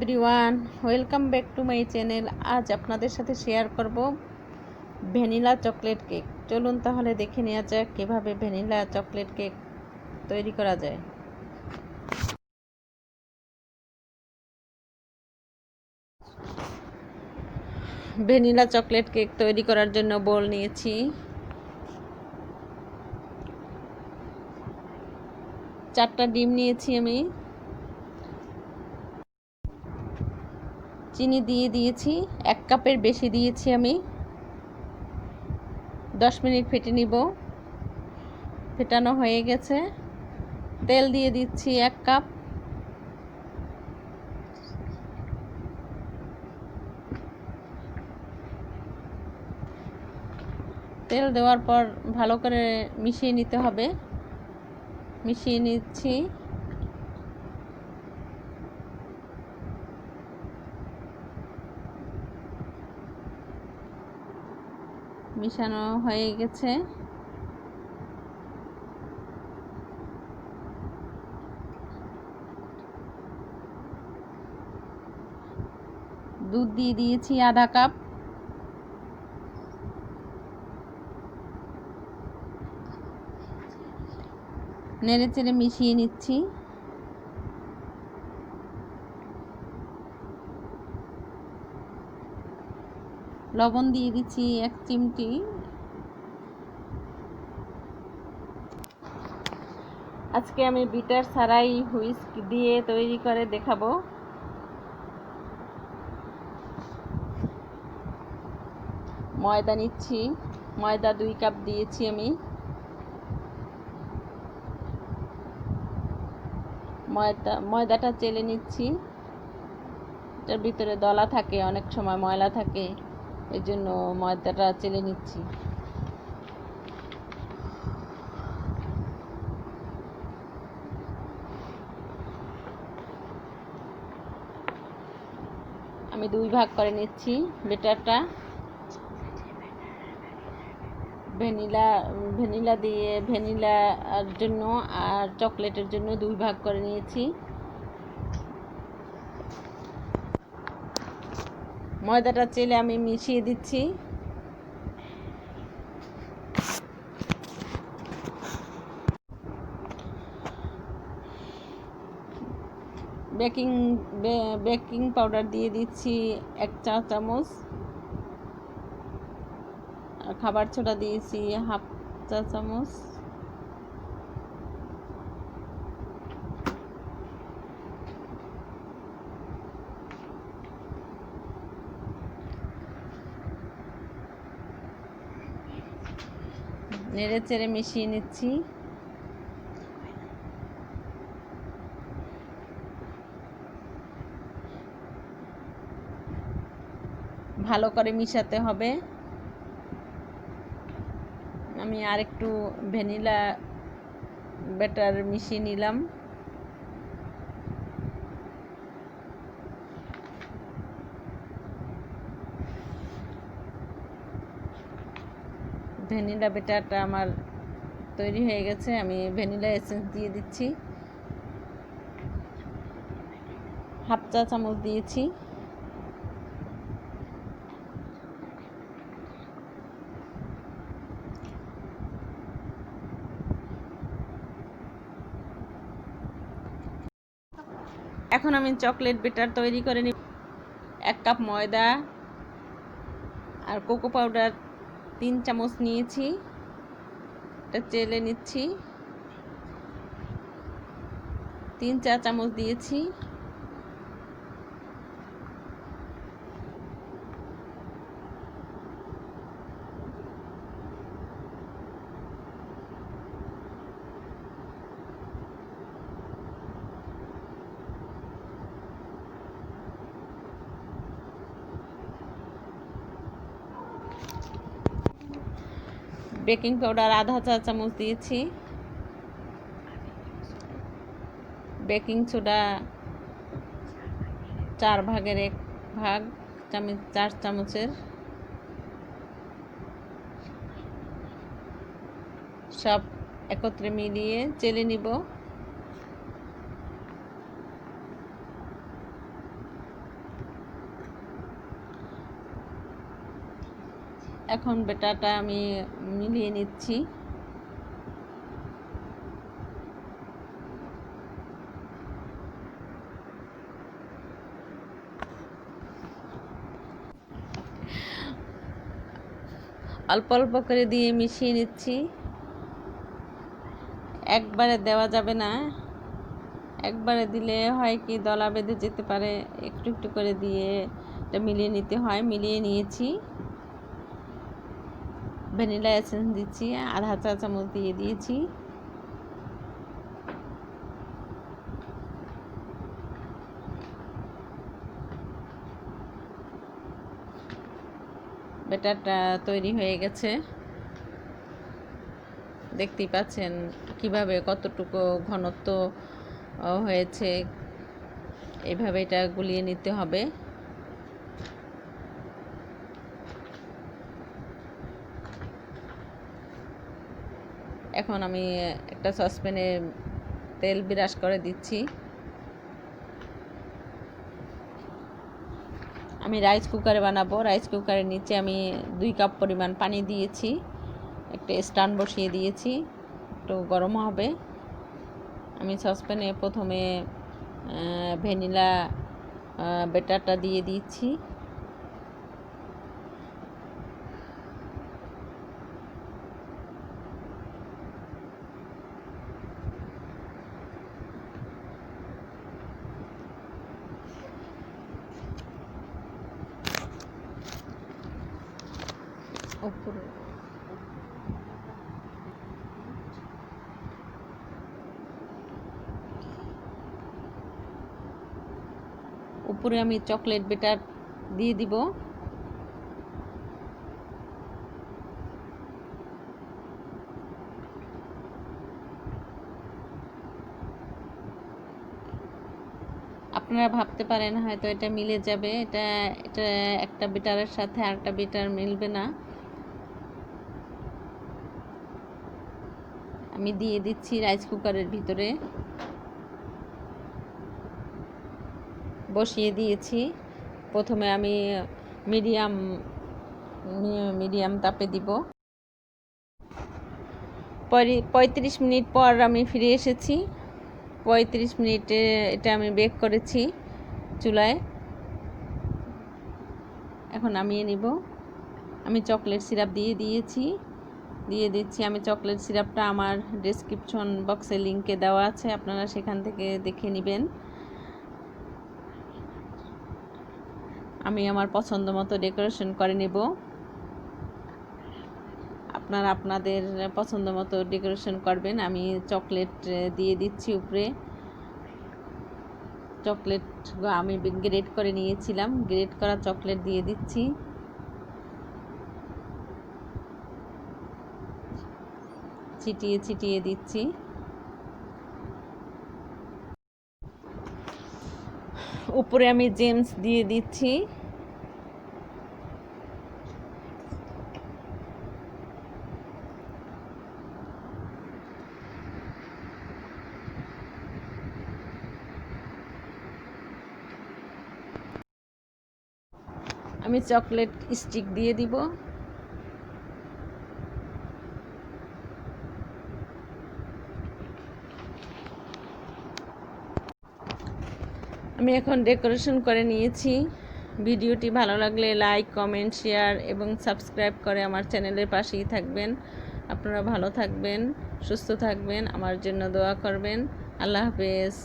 Everyone, welcome back to my channel. আজ আপনাদের সাথে শেয়ার করব ভ্যানিলা চকলেট কেক। চলুন তাহলে দেখে নেওয়া যাক কীভাবে ভ্যানিলা চকলেট কেক তৈরি করা যায়। ভ্যানিলা চকলেট কেক তৈরি করার জন্য বোল নিয়েছি, 4টা ডিম নিয়েছি আমি, চিনি দিয়ে দিয়েছি 1 কাপের বেশি দিয়েছি আমি। 10 মিনিট ফেটে নিব। ফেটানো হয়ে গেছে। তেল দিয়ে দিচ্ছি 1 কাপ। তেল দেওয়ার পর ভালো করে মিশিয়ে নিতে হবে। মিশিয়ে নিচ্ছি। মিশানো হয়ে গেছে। দুধ দিয়ে দিয়েছি আধা কাপ। নেড়ে চেড়ে মিশিয়ে নিচ্ছি। লবণ দিয়ে দিচ্ছি 1 চিমটি। আজকে আমি বিটার ছাড়াই হুইস্ক দিয়ে তৈরি করে দেখাবো। ময়দা নিচ্ছি, ময়দা 2 কাপ দিয়েছি আমি। ময়দাটা চেলে নিচ্ছি। এটার ভিতরে দলা থাকে, অনেক সময় ময়লা থাকে, এই জন্য ময়দাটা চেলে নিচ্ছি। আমি 2 ভাগ করে নিচ্ছি ব্যাটারটা। ভ্যানিলার জন্য আর চকলেটের জন্য 2 ভাগ করে নিয়েছি। ময়দাটা চেলে আমি মিশিয়ে দিচ্ছি। বেকিং পাউডার দিয়ে দিচ্ছি 1 চা চামচ। আর খাবার সোডা দিয়েছি 1/2 চা চামচ। নেড়ে চেড়ে মিশিয়ে নিচ্ছি। ভালো করে মিশাতে হবে। আমি আরেকটু ভ্যানিলা ব্যাটার মিশিয়ে নিলাম। ভ্যানিলা ব্যাটারটা আমার তৈরি হয়ে গেছে। আমি ভ্যানিলা এসেন্স দিয়ে দিচ্ছি, 1/2 চা চামচ দিয়েছি। এখন আমি চকলেট ব্যাটার তৈরি করে নিব। 1 কাপ ময়দা আর কোকো পাউডার 3 চামচ নিয়েছি। এটা চেলে নিচ্ছি। 3 চা চামচ দিয়েছি। বেকিং পাউডার আধা চা চামচ দিয়েছি। বেকিং সোডা 4 ভাগের 1 ভাগ, 4 চামচের। সব একত্রে মিলিয়ে চেলে নিব। এখন ব্যাটারটা আমি মিলিয়ে নিচ্ছি। অল্প অল্প করে দিয়ে মিশিয়ে নিচ্ছি। একবারে দেওয়া যাবে না, একবারে দিলে হয় কি দলা বেঁধে যেতে পারে, একটু একটু করে দিয়ে এটা মিলিয়ে নিতে হয়। মিলিয়ে নিয়েছি। ভ্যানিলা এসেন্স দিচ্ছি, আধা চা চামচ দিয়ে দিয়েছি। ব্যাটারটা তৈরি হয়ে গেছে, দেখতেই পাচ্ছেন কিভাবে কতটুকু ঘনত্ব হয়েছে। এভাবে এটা গুলিয়ে নিতে হবে। এখন আমি একটা সসপ্যানে তেল বিরাস করে দিচ্ছি। আমি রাইস কুকারে বানাবো। রাইস কুকারের নিচে আমি 2 কাপ পরিমাণ পানি দিয়েছি, একটা স্ট্যান্ড বসিয়ে দিয়েছি, একটু গরম হবে। আমি সসপ্যানে প্রথমে ভ্যানিলা ব্যাটারটা দিয়ে দিচ্ছি। উপরে আমি চকলেট ব্যাটার দিয়ে দিব। আপনারা ভাবতে পারেন হয়তো এটা মিলে যাবে, এটা একটা ব্যাটারের সাথে আরেকটা ব্যাটার মিলবে না। আমি দিয়ে দিচ্ছি রাইস কুকারের ভিতরে, বসিয়ে দিয়েছি। প্রথমে আমি মিডিয়াম তাপে দিব। 35 মিনিট পর আমি ফিরে এসেছি। 35 মিনিটে এটা আমি বেক করেছি চুলায়। এখন নামিয়ে নিব। আমি চকলেট সিরাপ দিয়ে দিচ্ছি। আমি চকলেট সিরাপটা আমার ডেসক্রিপশন বক্সে লিংকে দেওয়া আছে, আপনারা সেখান থেকে দেখে নেবেন। আমি আমার পছন্দ মতো ডেকোরেশন করে নেব। আপনারা আপনাদের পছন্দ মতো ডেকোরেশন করবেন। আমি চকলেট দিয়ে দিচ্ছি উপরে। চকলেট আমি গ্রেট করে নিয়েছিলাম, গ্রেট করা চকলেট দিয়ে দিচ্ছি। ছিটিয়ে দিচ্ছি। উপরে আমি জেমস দিয়ে দিচ্ছি। আমি চকলেট স্টিক দিয়ে দিব। আমি এখন ডেকোরেশন করে নিয়েছি। ভিডিওটি ভালো লাগলে লাইক, কমেন্ট, শেয়ার এবং সাবস্ক্রাইব করে আমার চ্যানেলের পাশেই থাকবেন। আপনারা ভালো থাকবেন, সুস্থ থাকবেন, আমার জন্য দোয়া করবেন। আল্লাহ হাফেজ।